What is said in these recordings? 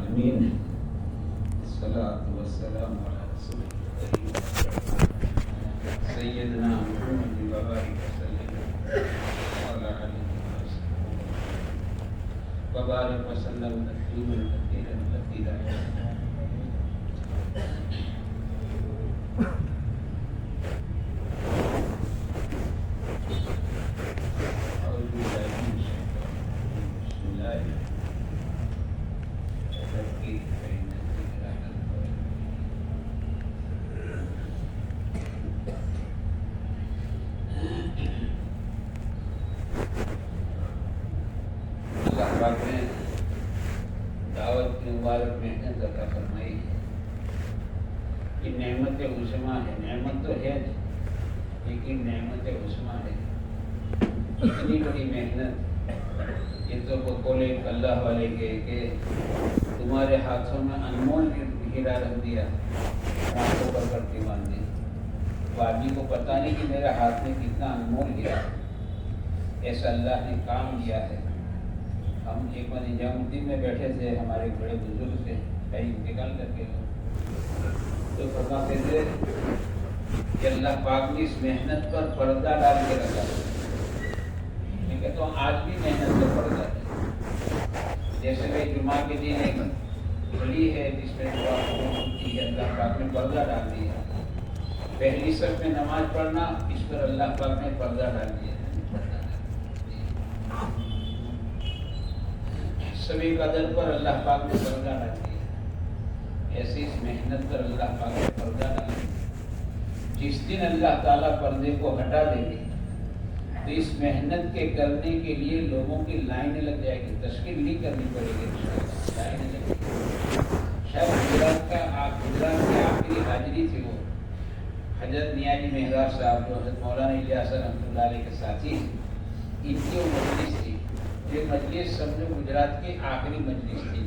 العالمين الصلاة والسلام على رسول الكريم سيدنا محمد وبارك وسلم وعلى آله وصحبه وبارك وسلم تسليما كثيرا كثيرا. دعوت کی مبارک محنت عطا فرمائی ہے. یہ نعمت عظمیٰ ہے. نعمت تو ہے لیکن نعمت عظمیٰ ہے. اتنی بڑی محنت. یہ تو بقول ایک اللہ والے کے کہ تمہارے ہاتھوں میں انمول ہیرا رکھ دیا, ہاتھوں پر پٹی باندھ دی. تو آدمی کو پتہ نہیں کہ میرے ہاتھ میں کتنا انمول ہیرا. ایسا اللہ نے کام کیا ہے. ہم ایک بار نظام الدین میں بیٹھے تھے, ہمارے بڑے بزرگ سے کہیں انتقال کر کے تو فرماتے تھے کہ اللہ پاک نے اس محنت پر پردہ ڈال کے رکھا. میں کہتا ہوں آج بھی محنت پر پردہ ہے. جیسے کہ جمعہ کے دن ایک گھڑی ہے جس میں دعا ہوتی ہے, اللہ پاک نے پردہ ڈال دیا. پہلی صف میں نماز پڑھنا, اس پر اللہ پاک نے پردہ ڈال دیا. سبھی قدر پر اللہ پاک نے پردہ ڈال دیا. ایسی اس محنت پر اللہ پاک نے پردہ ڈال دیا. جس دن اللہ تعالیٰ پردے کو ہٹا دیں گے تو اس محنت کے کرنے کے لیے لوگوں کی لائنیں لگ جائے گی. تشکیل نہیں کرنی پڑے گی, لائنیں لگیں گی. شاید گجرات کی آخری حاضری تھی وہ حضرت نیازی مہراب صاحب جو حضرت مولانا الیاس رحمۃ اللہ علیہ کے ساتھی, ان کی وہ مجلس تھی. یہ مجلس سمجھو گجرات کی آخری مجلس تھی.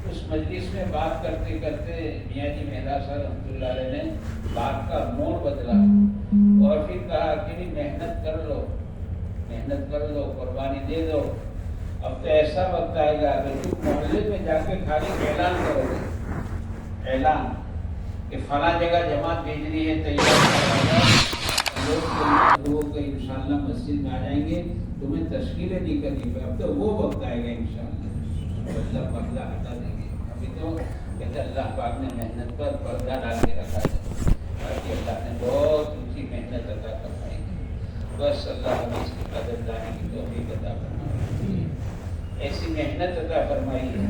اس مجلس میں بات کرتے کرتے میاں جی مہراب صاحب رحمۃ اللہ علیہ نے بات کا موڑ بدلا اور پھر کہا کہ محنت کر لو, قربانی دے دو. اب تو ایسا وقت آئے گا کہ تم محلے میں جا کے خالی اعلان کرو گے, اعلان کہ فلاں جگہ جماعت بھیجنی ہے, تیار لوگ انشاءاللہ مسجد میں آ جائیں گے. تمہیں تشکیلیں نہیں کرنی پڑے. اب تو وہ وقت آئے گا انشاءاللہ, اللہ پردہ ہٹا دیں گے. ابھی تو کہتے اللہ پاک نے محنت پر پردہ ڈال کے رکھا ہے. باقی اللہ نے بہت اونچی محنت عطا فرمائی ہے. بس اللہ ہمیں اس کی قدر لانے کی توفیق عطا فرمائی. ایسی محنت عطا فرمائی ہے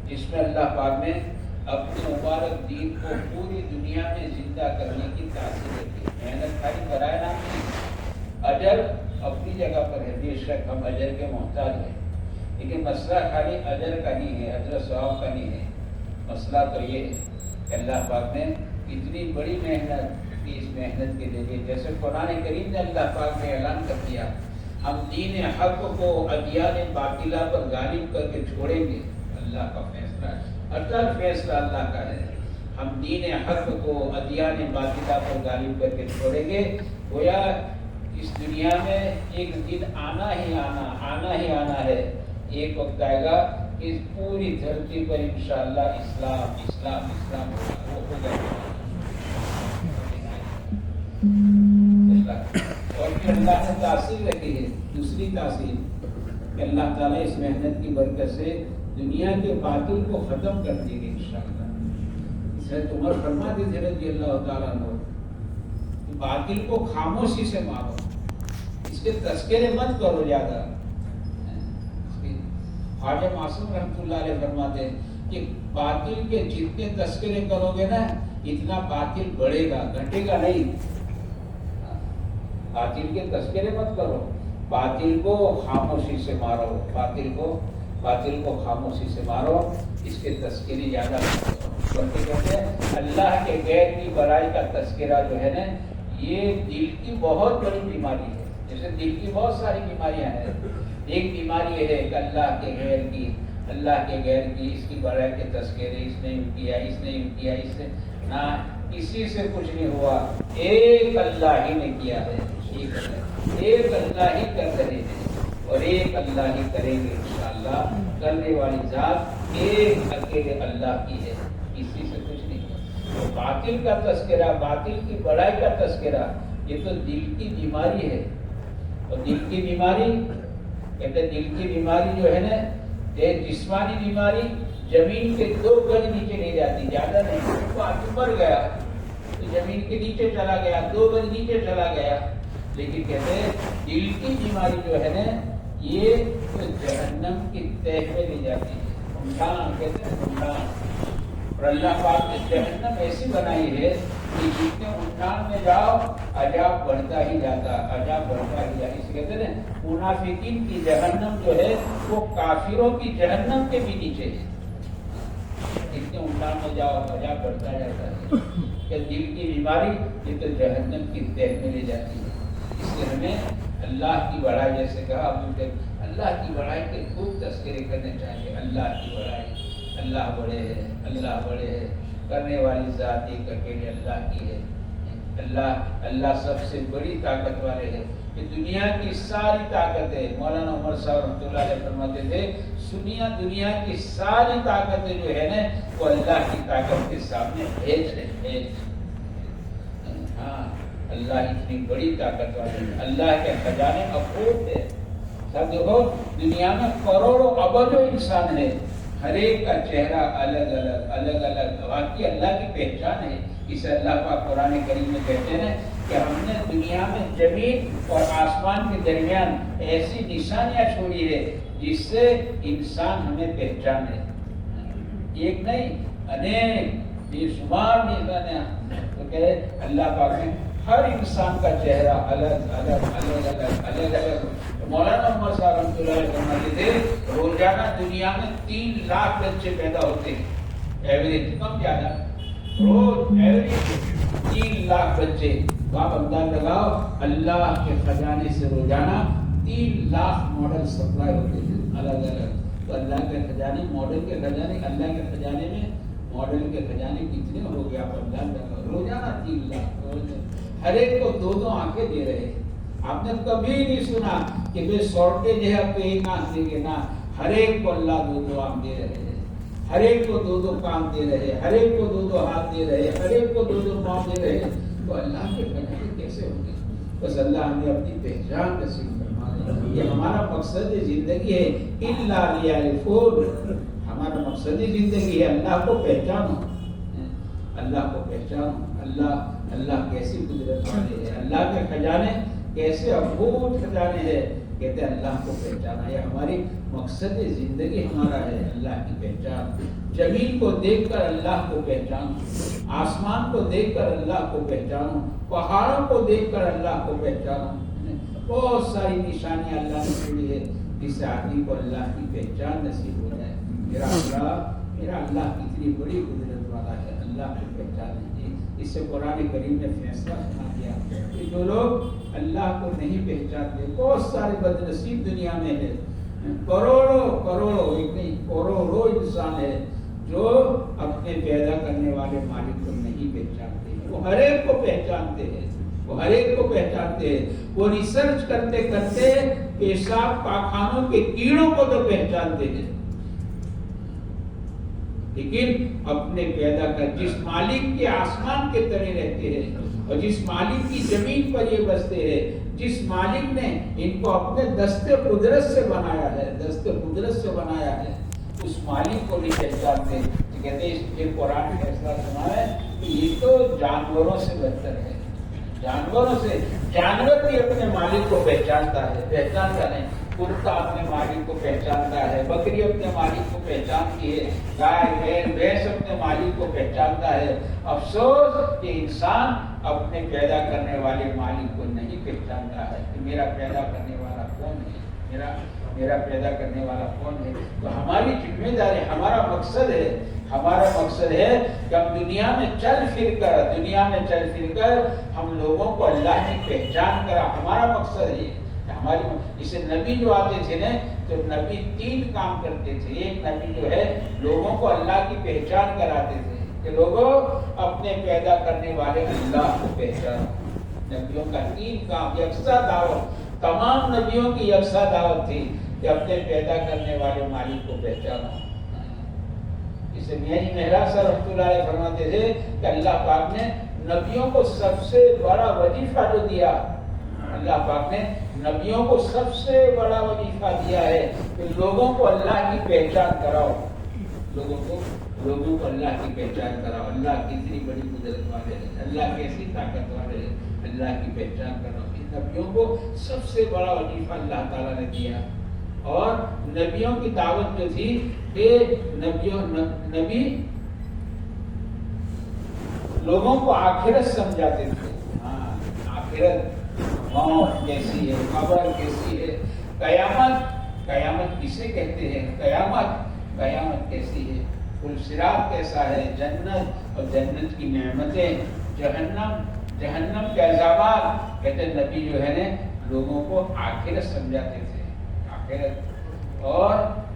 جس میں اللہ پاک نے اپنے مبارک دین کو پوری دنیا میں زندہ کرنے کی تاثیر رکھی. محنت خالی کرائے نہ, اجر اپنی جگہ پر ہے. بے شک ہم اجر کے محتاج ہیں, لیکن مسئلہ خالی اجر کا نہیں ہے, اجر ثواب کا نہیں ہے. مسئلہ تو یہ ہے کہ اللہ پاک نے اتنی بڑی محنت کی. اس محنت کے ذریعے جیسے قرآن کریم نے اللہ پاک نے اعلان کر دیا, ہم دین حق کو ادیان باطلہ پر غالب کر کے چھوڑیں گے. اللہ کا فیصلہ ہے, اٹل فیصلہ اللہ کا ہے. ہم دین حق کو ادیان باطلہ پر غالب کر کے چھوڑیں گے. گویا اس دنیا میں ایک دن آنا ہی آنا ہے. ایک وقت آئے گا کہ پوری دھرتی پر انشاءاللہ اسلام ہو جائے گا. اور پھر اللہ نے تاثیر رکھی ہے, دوسری تاثیر کہ اللہ تعالیٰ اس محنت کی برکت سے دنیا کے باطل کو ختم کر دے گی انشاءاللہ. اس لیے عمر فرماتے تھے رضی اللہ تعالیٰ عنہ, باطل کو خاموشی سے مارو, اس کے تذکرے مت کرو زیادہ. خواجہ معصوم رحمۃ اللہ علیہ فرماتے ہیں کہ باطل کے جتنے تذکرے کرو گے نا, اتنا باطل بڑھے گا, گھٹے گا نہیں. باطل کے تذکرے مت کرو, باطل کو خاموشی سے مارو. باطل کو خاموشی سے مارو, اس کے تذکرے زیادہ بلکہ کہتے ہیں اللہ کے غیر کی برائی کا تذکرہ جو ہے نا, یہ دل کی بہت بڑی بیماری ہے. جیسے دل کی بہت ساری بیماریاں ہیں, ایک بیماری یہ ہے کہ اللہ کے غیر کی اس کی برائی کے تذکرے, اس نے یوں کیا, اس نے نہ, کسی سے کچھ نہیں ہوا. ایک اللہ ہی نے کیا ہے, ایک اللہ ہی کر رہے ہیں, اور ایک اللہ ہی کریں گے انشاءاللہ. کرنے والی ذات ایک اکیلے اللہ کی ہے، کسی سے کچھ نہیں ہے۔ تو باطل کا تذکرہ، باطل کی بڑائی کا تذکرہ، یہ تو دل کی بیماری ہے۔ اور دل کی بیماری کہتے ہیں، دل کی بیماری جو ہے نا، یہ جسمانی بیماری زمین کے 2 گز نیچے نہیں جاتی، زیادہ نہیں۔ وہ آدمی مر گیا تو زمین کے نیچے چلا گیا، 2 گز نیچے چلا گیا، لیکن کہتے ہیں دل کی بیماری جو ہے نا، یہ تو جہنم کی تہ میں لے جاتی ہے، ڈھونڈان کہتے ہیں، ڈھونڈان۔ اور اللہ پاک نے جہنم ایسی بنائی ہے کہ جتنے ڈھونڈان میں جاؤ عذاب بڑھتا ہی جاتا، عذاب بڑھتا ہی جاتا۔ اس کہتے ہیں منافقین کی جہنم جو ہے وہ کافروں کی جہنم کے بھی نیچے ہے، جتنے ڈھونڈان میں جاؤ عذاب بڑھتا جاتا ہے۔ کہ دل کی بیماری یہ تو جہنم کی تہ میں لے جاتی ہے۔ اس لیے ہمیں اللہ کی بڑائی، جیسے کہا اللہ کی بڑائی کے خوب تذکرے کرنے چاہیے۔ اللہ کی بڑائی، اللہ بڑے ہے، اللہ بڑے ہے، کرنے والی ذات ایک اکیلے اللہ کی ہے۔ اللہ سب سے بڑی طاقت والے ہے۔ کہ دنیا کی ساری طاقتیں، مولانا عمر صاحب رحمۃ اللہ علیہ فرماتے تھے، دنیا کی ساری طاقتیں جو ہے نا، وہ اللہ کی طاقت کے سامنے ہیج ہے۔ ہاں، اللہ اتنی بڑی طاقت والے ہے، اللہ کے خزانے افوت ہے۔ سب دیکھو، دنیا میں کروڑوں ابدوں انسان ہے، ہر ایک کا چہرہ الگ الگ واقعی اللہ کی پہچان ہے۔ اسے اللہ پاک قرآن کریم میں کہتے ہیں کہ ہم نے دنیا میں زمین اور آسمان کے درمیان ایسی نشانیاں چھوڑی ہے جس سے انسان ہمیں پہچانے، ایک نہیں انیک بے شمار نشانیاں۔ تو کہ اللہ پاک نے ہر انسان کا چہرہ الگ۔ مولانا عمر صاحب رحمۃ اللہ علیہ فرماتے تھے، روزانہ دنیا میں 3 لاکھ بچے پیدا ہوتے ہیں، ایوریج، کم زیادہ، روز ایوریج 3 لاکھ بچے۔ آپ انداز لگاؤ، اللہ کے خزانے سے روزانہ 3 لاکھ ماڈل سپلائی ہوتے ہیں الگ۔ تو اللہ کے خزانے، ماڈل کے خزانے، اللہ کے خزانے میں ماڈل کے خزانے کتنے ہو گئے؟ آپ انداز لگاؤ، روزانہ 3 لاکھ، ہر ایک کو 2 آنکھیں دے رہے ہیں۔ آپ نے کبھی نہیں سنا کہ بے شارٹیج ہے اب تو 1 آنکھ دیں گے، نہ، ہر ایک کو اللہ 2 آنکھ دے رہے ہیں، ہر ایک کو 2 کان دے رہے ہیں، ہر ایک کو 2 ہاتھ دے رہے ہیں، ہر ایک کو 2 پاؤں دے رہے ہیں۔ تو اللہ کے خزانے کیسے ہوں گے؟ بس اللہ ہمیں اپنی پہچان نصیب فرما دے۔ یہ ہمارا مقصد زندگی ہے، الا لیعرفون، ہمارا مقصد زندگی ہے اللہ کو پہچانو، اللہ کو پہچانو۔ اللہ کیسی قدرت والے ہے، اللہ کے خزانے کیسے افوت خزانے ہیں، کہتے ہیں اللہ کو پہچانا۔ یہ ہماری مقصد زندگی ہمارا ہے، اللہ کی پہچان۔ زمین کو دیکھ کر اللہ کو پہچانو، آسمان کو دیکھ کر اللہ کو پہچانو، پہاڑوں کو دیکھ کر اللہ کو پہچانو۔ بہت ساری نشانیاں اللہ نے چھوڑی ہے جس سے آدمی کو اللہ کی پہچان نصیب ہو جائے۔ میرا اللہ کتنی بڑی قدرت والا ہے، اللہ کی پہچان ہے۔ اس سے قرآن کریم نے فیصلہ سنا دیا کہ جو لوگ اللہ کو نہیں پہچانتے، بہت سارے بد نصیب دنیا میں ہے، کروڑوں ایک نہیں، کروڑوں انسان ہے جو اپنے پیدا کرنے والے مالک کو نہیں پہچانتے ہیں۔ وہ ہر ایک کو پہچانتے ہیں، وہ ہر ایک کو پہچانتے ہیں۔ وہ ریسرچ کرتے کرتے پیشاب پاخانوں کے کیڑوں کو تو پہچانتے ہیں، لیکن اپنے پیدا کر جس مالک کے آسمان کے تلے رہتے ہیں اور جس مالک کی زمین پر یہ بستے ہیں، جس مالک نے ان کو اپنے دست قدرت سے بنایا ہے، اس مالک کو نہیں پہچانتے۔ کہتے ہیں یہ قرآن میں فیصلہ سنا ہے کہ یہ تو جانوروں سے بہتر ہے، جانور بھی اپنے مالک کو پہچانتا نہیں۔ کتا اپنے مالک کو پہچانتا ہے، بکری اپنے مالک کو پہچانتی ہے، گائے بھینس بھینس اپنے مالک کو پہچانتا ہے۔ افسوس کہ انسان اپنے پیدا کرنے والے مالک کو نہیں پہچانتا ہے کہ میرا پیدا کرنے والا کون ہے، میرا پیدا کرنے والا کون ہے۔ تو ہماری ذمہ داری، ہمارا مقصد ہے کہ ہم دنیا میں چل پھر کر ہم لوگوں کو اللہ کی پہچان کرا۔ ہمارا مقصد ہے اسے نبی جو آتے تھے نا، تو نبی 3 کام کرتے تھے۔ ایک نبی جو ہے لوگوں کو اللہ کی پہچان کراتے تھے کہ لوگوں اپنے پیدا کرنے والے اللہ کو پہچانو۔ نبیوں کا 3 کام، یکساں دعوت، تمام نبیوں کی یکساں دعوت تھی کہ اپنے پیدا کرنے والے مالک کو پہچانا۔ اس لیے میاں مہرا صاحب رحمۃ اللہ علیہ فرماتے تھے کہ اللہ پاک نے نبیوں کو سب سے بڑا وظیفہ جو دیا، اللہ پاک نے نبیوں کو سب سے بڑا وظیفہ دیا ہے کہ لوگوں کو اللہ کی پہچان کراؤ، لوگوں کو اللہ کی پہچان کراؤ، اللہ کتنی بڑی قدرت والے ہے، اللہ کیسی طاقت والے ہے، اللہ کی پہچان کراؤ۔ نبیوں کو سب سے بڑا وظیفہ اللہ تعالیٰ نے دیا، اور نبیوں کی دعوت جو تھی کہ نبی لوگوں کو آخرت سمجھاتے تھے۔ ہاں، آخرت، موت کیسی ہے، قبر کیسی ہے، قیامت کسے کہتے ہیں، قیامت کیسی ہے، صراط کیسا ہے، جنت اور جنت کی نعمتیں، جہنم کے عذابات، کہتے ہیں نبی جو ہے نا لوگوں کو آخرت سمجھاتے تھے، آخرت، اور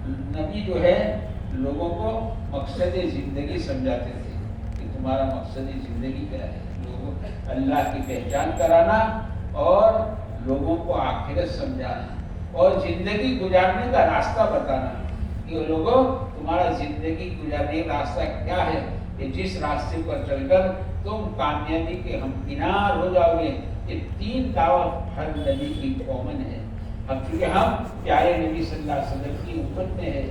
نبی جو ہے لوگوں کو مقصد زندگی سمجھاتے تھے کہ تمہارا مقصد زندگی کیا ہے، لوگوں کو اللہ کی پہچان کرانا اور لوگوں کو آخرت سمجھانا اور زندگی گزارنے کا راستہ بتانا کہ لوگوں تمہارا زندگی گزارنے کا راستہ کیا ہے، کہ جس راستے پر چل کر تم کامیابی کے ہمکنار ہو جاؤ گے۔ یہ تین دعوت ہر نبی کی کامن ہے۔ اب چونکہ ہم پیارے نبی صلی اللہ علیہ وسلم کی امت میں ہے،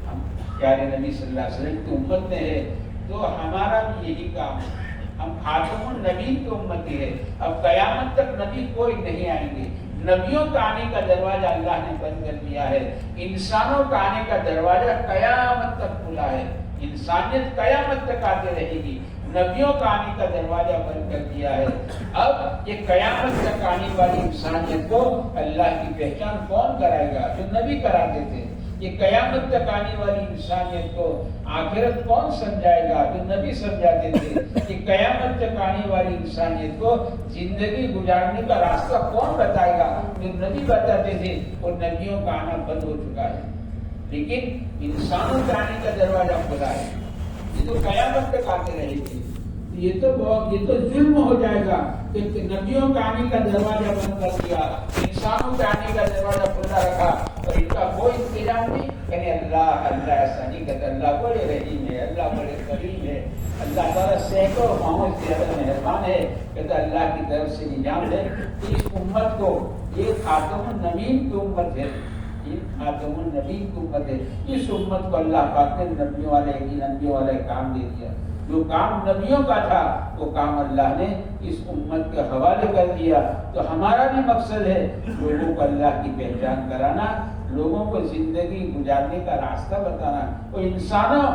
ہم پیارے نبی صلی اللہ علیہ وسلم کی امت میں ہے، تو ہمارا بھی یہی کام ہے، ہم خاتم النبی کی امتی ہے۔ اب قیامت تک نبی کوئی نہیں آئیں گے، نبیوں کا آنے کا دروازہ اللہ نے بند کر دیا ہے، انسانوں کا آنے کا دروازہ قیامت تک کھلا ہے، انسانیت قیامت تک آتے رہے گی، نبیوں کا آنے کا دروازہ بند کر دیا ہے۔ اب یہ قیامت تک آنے والی انسانیت کو اللہ کی پہچان کون کرائے گا؟ جو نبی کراتے تھے۔ یہ قیامت تک آنے والی انسانیت کو آخرت کون سمجھائے گا؟ جو نبی سمجھاتے تھے۔ یہ قیامت تک آنے والی انسانیت کو زندگی گزارنے کا راستہ کون بتائے گا؟ جو نبی بتاتے تھے، اور نبیوں کا آنا بند ہو چکا ہے، لیکن انسانوں کے آنے کا دروازہ کھلا ہے۔ یہ تو قیامت تک آتے رہے گی۔ یہ تو ظلم ہو جائے گا کہ نبیوں کا آنے کا دروازہ بند کر دیا، انسانوں کے آنے کا دروازہ کھلا رکھا، اور ان کا کوئی انتظام نہیں۔ یعنی اللہ ایسا نہیں کرتا، اللہ بڑے رحیم ہے، اللہ بڑے کریم ہے، اللہ تعالیٰ سینکڑوں ماہوں سے زیادہ مہربان ہے، کہتا اللہ کی طرف سے نظام ہے کہ اس امت کو، یہ خاتم النبیین کی امت ہے، خاتم النبی کی امت ہے، اس امت کو اللہ پاک نے نبیوں والے کام دے دیا۔ جو کام نبیوں کا تھا وہ کام اللہ نے اس امت کے حوالے کر دیا۔ تو ہمارا بھی مقصد ہے لوگوں کو اللہ کی پہچان کرانا، لوگوں کو زندگی گزارنے کا راستہ بتانا۔ اور انسانوں،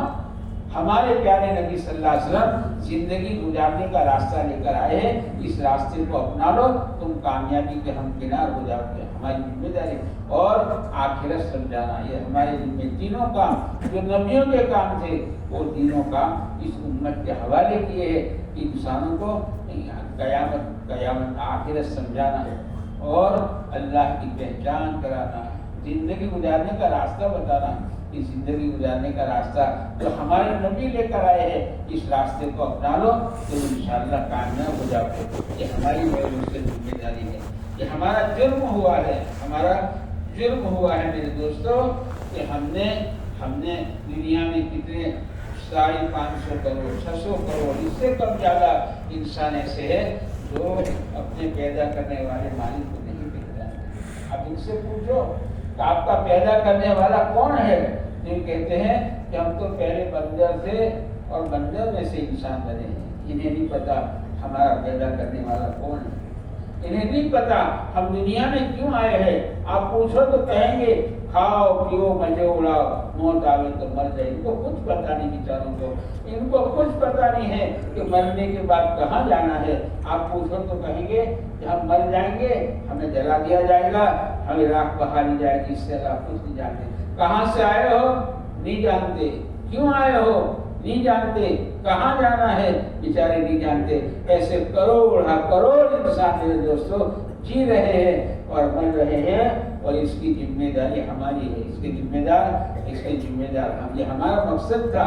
ہمارے پیارے نبی صلی اللہ علیہ وسلم زندگی گزارنے کا راستہ لے کر آئے ہیں، اس راستے کو اپنا لو، تم کامیابی کے ہمکنار ہو جاؤ گے۔ ہماری ذمہ داری اور آخرت سمجھانا، یہ ہمارے ذمہ تینوں کام جو نبیوں کے کام تھے، وہ تینوں کام اس امت کے حوالے کیے ہیں کہ انسانوں کو قیامت آخرت سمجھانا اور اللہ کی پہچان کرانا، زندگی گزارنے کا راستہ بتانا۔ اس زندگی گزارنے کا راستہ جو ہمارے نبی لے کر آئے ہیں، اس راستے کو اپنا لو تو انشاءاللہ کامیاب ہو جاؤ گے۔ یہ ہماری ذمہ داری ہے، یہ ہمارا جرم ہوا ہے، میرے دوستوں، کہ ہم نے دنیا میں کتنے 550 کروڑ 600 کروڑ اس سے کم زیادہ انسان ایسے ہیں جو اپنے پیدا کرنے والے مالک کو نہیں پہچانتے۔ اب ان سے پوچھو کہ آپ کا پیدا کرنے والا کون ہے؟ جو کہتے ہیں کہ ہم تو پہلے بندر تھے اور بندر میں سے انسان بنے ہیں۔ انہیں نہیں پتا ہمارا پیدا کرنے والا کون ہے، انہیں نہیں پتا ہم دنیا میں کیوں آئے ہیں۔ آپ پوچھو تو کہیں گے کھاؤ پیو مزے اڑاؤ، موت آوے تو مر جائے۔ ان کو کچھ پتا نہیں بیچاروں کو، ان کو کچھ پتا نہیں ہے کہ مرنے کے بعد کہاں جانا ہے۔ آپ پوچھو تو کہیں گے کہ ہم مر جائیں گے، ہمیں جلا دیا جائے گا، ہمیں راکھ بہا لی جائے گی، اس سے آپ کچھ نہیں جانتے۔ کہاں سے آئے ہو نہیں جانتے، کیوں آئے ہو نہیں جانتے، کہاں جانا ہے بیچارے نہیں جانتے۔ ایسے کروڑ انسان میرے دوستوں جی رہے ہیں اور مر رہے ہیں، اور اس کی ذمہ داری ہماری ہے، اس کے ذمہ دار ہم۔ یہ ہمارا مقصد تھا،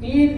3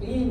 3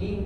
3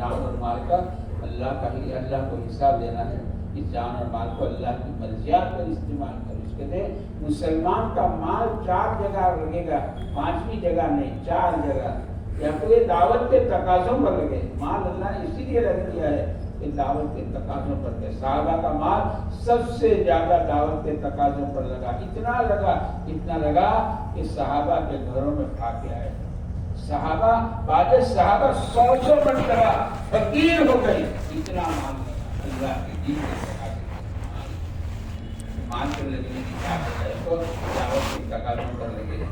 جان اور مال کا اللہ کو حساب دینا ہے. اس جان اور مال کو اللہ کی مرضیات پر استعمال کرو. اس کے لیے مسلمان کا مال 4 جگہ لگے گا، 5ویں جگہ نہیں، 4 جگہ. یا کوئی دعوت کے تقاضوں پر لگے. مال اللہ نے اسی لیے رکھ دیا ہے کہ دعوت کے تقاضوں پر لگے. صحابہ کا مال سب سے زیادہ دعوت کے تقاضوں پر لگا. اتنا لگا کہ صحابہ کے گھروں میں فاقے آئے. بعد صحابہ 100 مرتبہ فقیر ہو گئی. اتنا مال لگا اللہ کے دین کے تقاضے پر. مال پر لگنے کی کیا ہے تو دعوت کے تقاضوں پر لگے،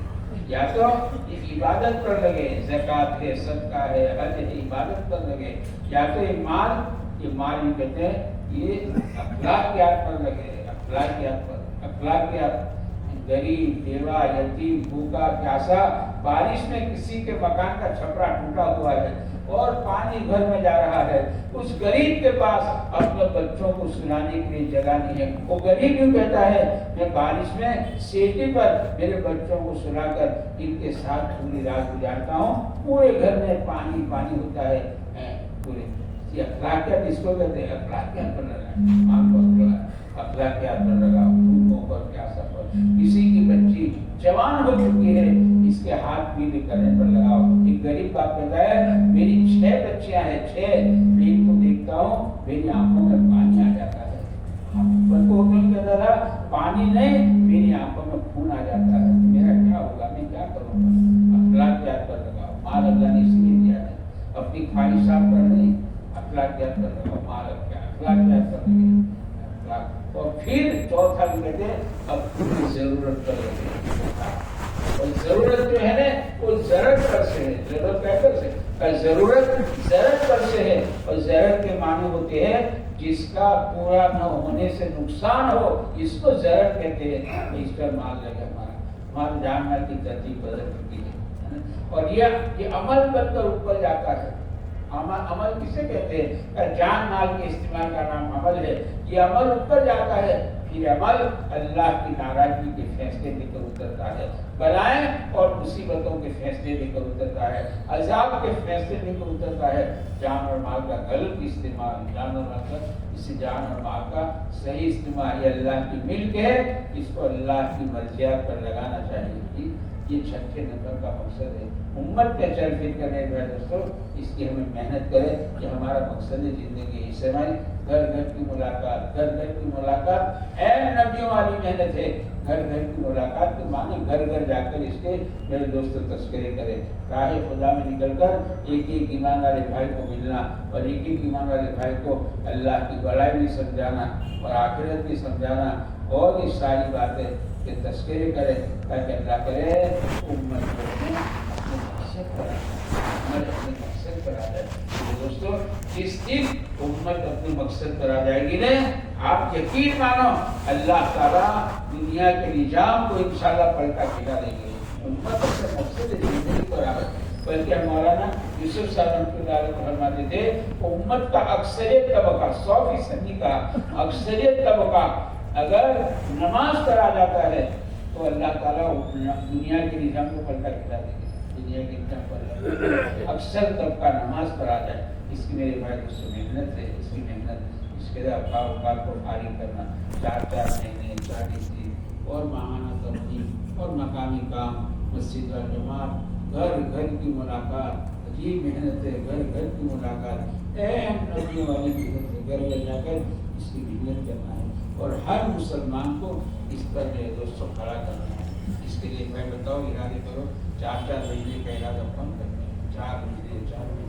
یا تو یہ عبادت پر لگے، زکات ہے، صدقہ ہے، حج ہے، عبادت پر لگے. یا تو یہ مال ہی کہتے ہیں یہ اخلاقیات پر لگے. اخلاقیات غریب، بیوہ، یتیم، بھوکا پیاسا، بارش میں کسی کے مکان کا چھپرا ٹوٹا ہوا ہے اور پانی گھر میں جا رہا ہے، اس غریب کے پاس اپنے بچوں کو سلانے کے لیے جگہ نہیں ہے. وہ غریب یوں کہتا ہے میں بارش میں سیٹی پر میرے بچوں کو سلا کر ان کے ساتھ پوری رات گزارتا ہوں. پورے گھر میں پانی ہوتا ہے. پورے یہ اخلاقیات اس کو کہتے ہیں. اخلاقیات پر لگا، اخلاقیات پر لگا، بھوکوں پر، پیاسا پر. کسی کی بچی جوان ہو چکی ہے، اس کے ہاتھ پیلے کرنے پر لگاؤ. ایک غریب باپ کہتا ہے میری 6 بچیاں ہیں، 6 میں ان کو دیکھتا ہوں میری آنکھوں میں پانی آ جاتا ہے. کو نہیں کہتا تھا پانی نہیں، میری آنکھوں میں خون آ جاتا ہے. میرا کیا ہوگا، میں کیا کروں گا. اخلاقیات پر لگاؤ. مال اللہ نے اس لیے دیا ہے، اپنی خواہشات پر نہیں، اخلاقیات پر لگاؤ. مال اخلاقیات پر لگے. اور پھر چوتھا بھی کہتے ہیں اپنی ضرورت پر لگے. اور ضرورت جو ہے نا وہ ضرورت پر سے ہے. ضرورت کیسے سے ضرورت پر سے ہے. اور ضرورت کے معنی ہوتے ہیں جس کا پورا نہ ہونے سے نقصان ہو، اس کو ضرورت کہتے ہیں. اس پر مال لگے. ہمارا جاننا کی ترتیب بدل چکی ہے اور یہ عمل بن کر اوپر جاتا ہے. عمل کسے کہتے ہیں؟ جان مال کے استعمال کا نام عمل ہے. یہ عمل اوپر جاتا ہے. پھر عمل اللہ کی ناراضگی کے فیصلے لے کر اترتا ہے. بلائیں اور مصیبتوں کے فیصلے لے کر اترتا ہے. عذاب کے فیصلے لے کر اترتا ہے. جان اور مال کا غلط استعمال، جان اور مال کا صحیح استعمال یہ اللہ کی ملک ہے. اس کو اللہ کی مرضیات پر لگانا چاہیے. یہ 6 نمبر کا مقصد ہے. امت کا چل پھر کرنے کا دوستوں اس کی ہمیں محنت کرے. یہ ہمارا مقصد ہے زندگی. اس سے ہماری گھر کی ملاقات اے نبیوں والی محنت ہے. گھر کی ملاقات کے معنی گھر جا کر اس کے میرے دوستوں تذکرے کرے. راہ خدا میں نکل کر ایک ایمان والے بھائی کو ملنا اور ایک ایمان والے بھائی کو اللہ کی بڑائی بھی سمجھانا اور آخرت بھی سمجھانا اور یہ ساری باتیں کہ تذکرے کرے تاکہ اللہ کرے امت کو اپنے مقصد پر آ جائے. دوستوں جس دن امت اپنے مقصد پر آ جائے گی نا، آپ یقین مانو اللہ تعالیٰ دنیا کے نظام کو انشاءاللہ پلٹا کھلا دیں گے. امت اپنے مقصد زندگی پر آ گئی. بلکہ مولانا یوسف صاحب رحمۃ اللہ علیہ فرماتے تھے امت کا اکثریت طبقہ 100% کا اکثریت طبقہ اگر نماز پر آ جاتا ہے تو اللہ تعالیٰ دنیا کے نظام کو پلٹا کھلا دیں گے. دنیا کے نظام پر اکثر طبقہ نماز پر آ جائے. اس کی میرے بھائی اس سے محنت ہے. اس کی محنت اس کے لیے اوقات کو فارغ کرنا 4 مہینے 40 دن اور ماہانہ تبلیغ اور مقامی کام، مسجد و جماعت، گھر کی ملاقات. عجیب محنت ہے. گھر کی ملاقات اہم نبیوں والی محنت ہے. گھر جا کر اس کی محنت کرنا ہے اور ہر مسلمان کو اس پر میرے دوستوں کھڑا کرنا ہے. اس کے لیے میں بتاؤ ارادے کرو 4 مہینے کا ارادہ کم کرنا ہے. 4 مہینے